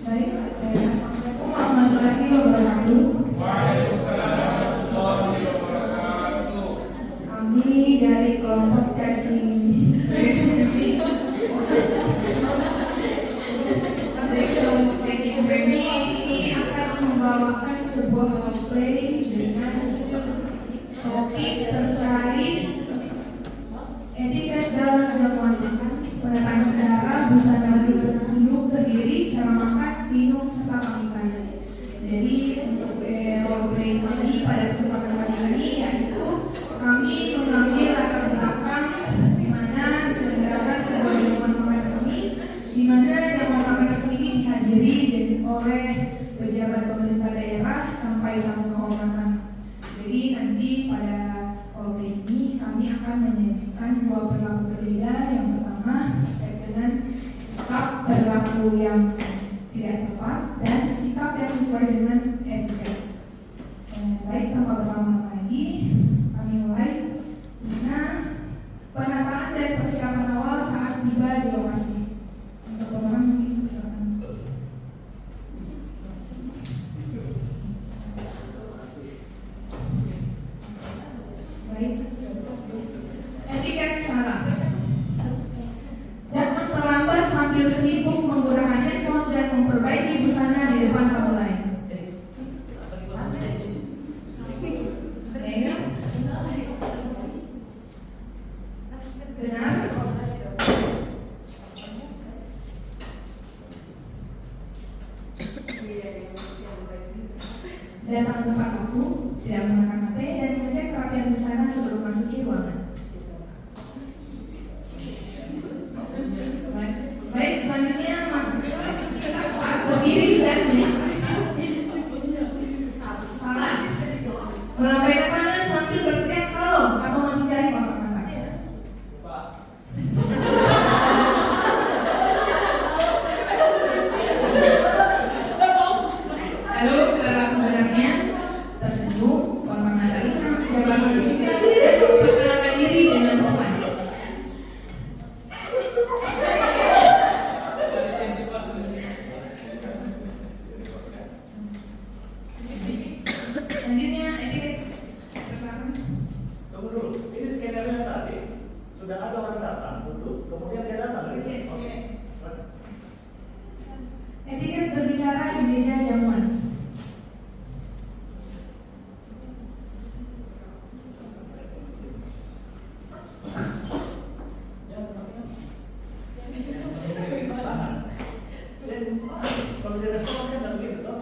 Baik, Assalamualaikum warahmatullahi wabarakatuh. Kami dari kelompok cacing Premi ini akan membawakan sebuah roleplay dengan topik terkait etiket dalam jamuan makan, penataan cara, busana duduk berdiri, cara makan, minum, serta pamitan. Jadi untuk roleplay kami pada kesempatan kali ini yaitu kami mengambil latar belakang di mana diselenggarakan sebuah jamuan makan resmi, di mana jamuan makan resmi ini dihadiri oleh pejabat pemerintah daerah sampai tamu kehormatan. Jadi nanti pada roleplay ini kami akan menyajikan dua perilaku berbeda. Yang pertama terkait dengan sikap perilaku yang tidak tepat dan sikap yang sesuai dengan etika. Baik, tanpa berlama-lama lagi, kami mulai dengan penataan dan persiapan awal saat tiba di lokasi. Untuk pemenang mungkin silakan. Baik, etiket salah. Datang terlambat sambil sibuk menggunakan handphone dan memperbaiki busana di depan tamu lain. Benar? Datang tepat waktu, tidak menggunakan HP dan mengecek kerapian busana sebelum masuki ruangan. Baik, selanjutnya masuk saat berdiri dan salah. Melambaikan tangan sambil berteriak halo atau menghindari kontak mata. Lalu setelah penggunanya tersenyum, kontak mata ringan, jabatan singkat dan memperkenalkan diri dengan sopan. Selanjutnya etiket persiapan. Tunggu dulu, ini skenario yang tadi sudah ada orang datang, duduk, kemudian dia datang. Oke. Etiket berbicara di meja jamuan. Kalau dia respon kan begitu toh.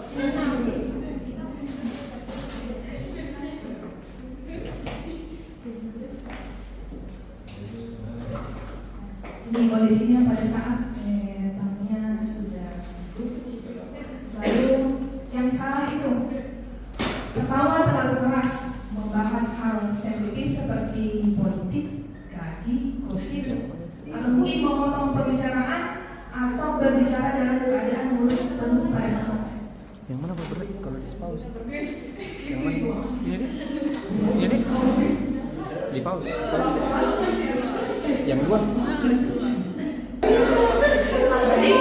Ini kondisinya pada saat tamunya sudah duduk. Lalu yang salah itu tertawa terlalu keras, membahas hal sensitif seperti politik, gaji, gosip, atau mungkin memotong pembicaraan atau berbicara dalam keadaan mulut penuh pada saat. Yang mana berat kalau di pause? Yang mana? Ini? Di pause. Yang dua. Jadi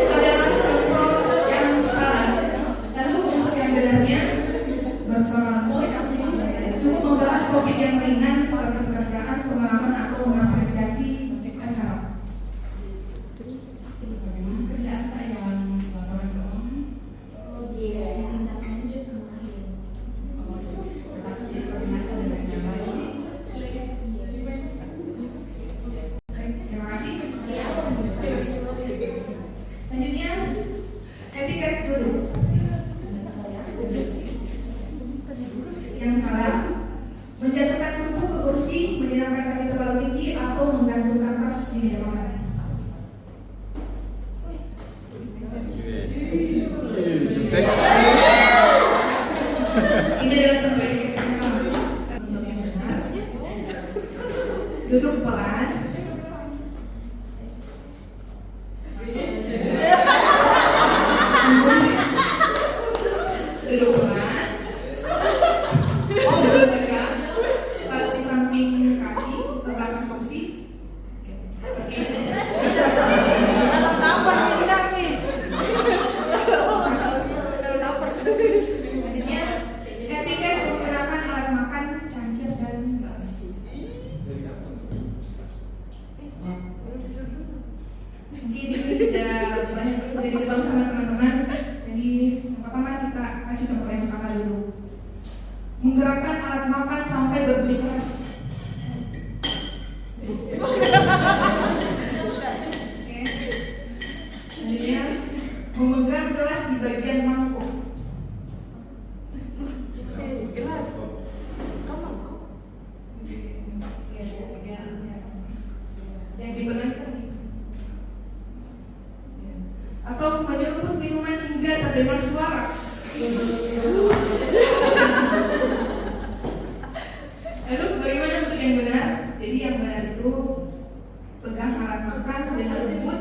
adalah contoh yang salah. Lalu contoh yang benarnya bersuara cukup membahas topik yang ringan seperti pekerjaan, pengalaman atau mengapresiasi acara. Bagaimana kerjaan Pak yang laporan keuangan? Iya, tindak lanjut kemarin. Tetapi koordinasi dengan yang lain. Terima jadi ketemu sama teman-teman. Jadi yang pertama kita kasih contoh yang sama dulu. Menggerakkan alat makan sampai berbunyi keras. Oke. Selanjutnya memegang gelas di bagian mangkuk. Gelas. Kau mangkuk. Yang dipegang atau menyeruput minuman hingga terdengar suara. Lalu bagaimana untuk yang benar? Jadi yang benar itu pegang alat makan dengan lembut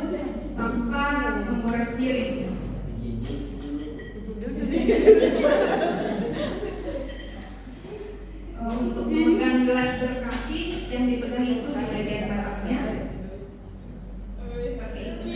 tanpa menggores piring. Untuk memegang gelas berkaki yang dipegang itu di bagian batangnya. Seperti itu.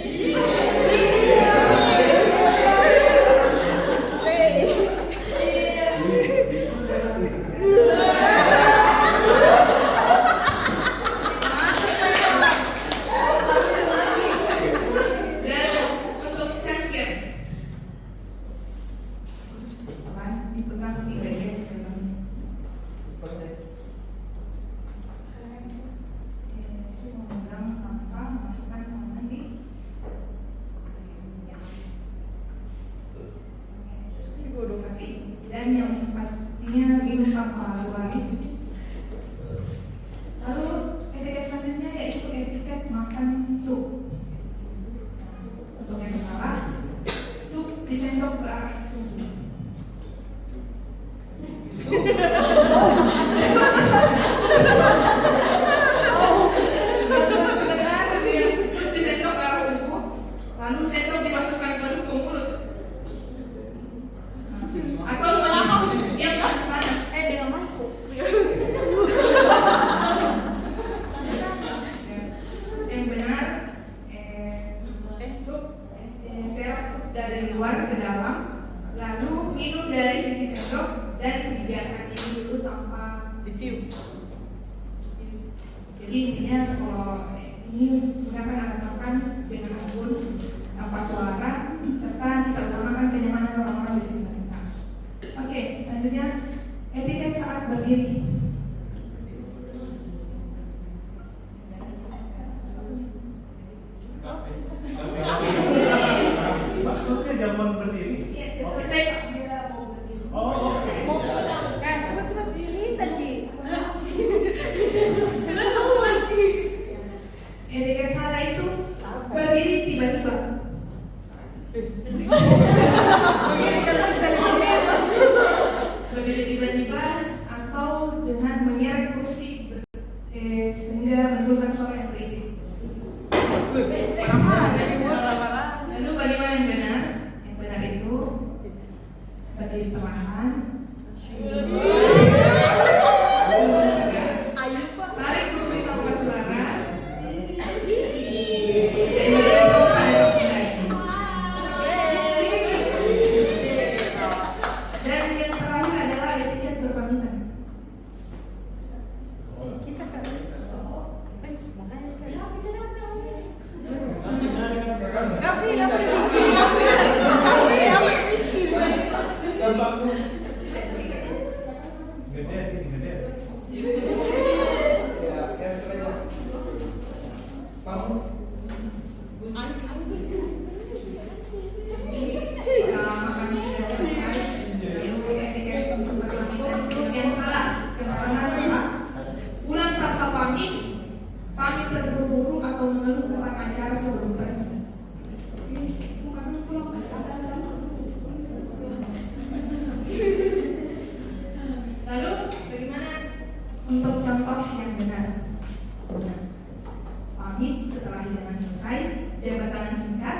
Dan yang pastinya minum tanpa suami. Lalu etiket selanjutnya yaitu etiket makan sup. Untuk yang salah, sup disendok ke arah tubuh. Sup disendok ke arah tubuh, lalu sendok dimasukkan ke mulut. Atau sup yang masih panas. Dengan mangkuk. Yang benar, serap sup dari luar ke dalam, lalu minum dari sisi sendok dan dibiarkan ini dulu tanpa Ditiup. Jadi intinya kalau ini gunakan alat makan dengan anggun tanpa suara serta kita utamakan kenyamanan orang-orang di sekitar kita. Oke, selanjutnya etiket saat berdiri. Maksudnya zaman berdiri? Iya, selesai Pak. Bila mau berdiri. Oh, oke. Mau pulang. Coba diri tadi. Etiket salah itu berdiri tiba-tiba. Berdiri tiba-tiba atau dengan menyeret kursi sehingga menimbulkan suara yang berisik. Lalu bagaimana yang benar? Yang benar itu berdiri perlahan. Tarik kursi tanpa suara. Dan menentukan mulai. Dan yang terakhir adalah etiket berpamitan. Kita kan. Makan sudah selesai. Lalu etiket berpamitan yang salah, yang pertama salah. Pulang tanpa pamit, pamit terburu-buru atau mengeluh tentang acara sebelum pergi. Lalu bagaimana untuk contoh yang benar? Pamit setelah hidangan selesai, jabat tangan singkat,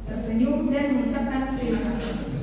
tersenyum dan mengucapkan terima kasih.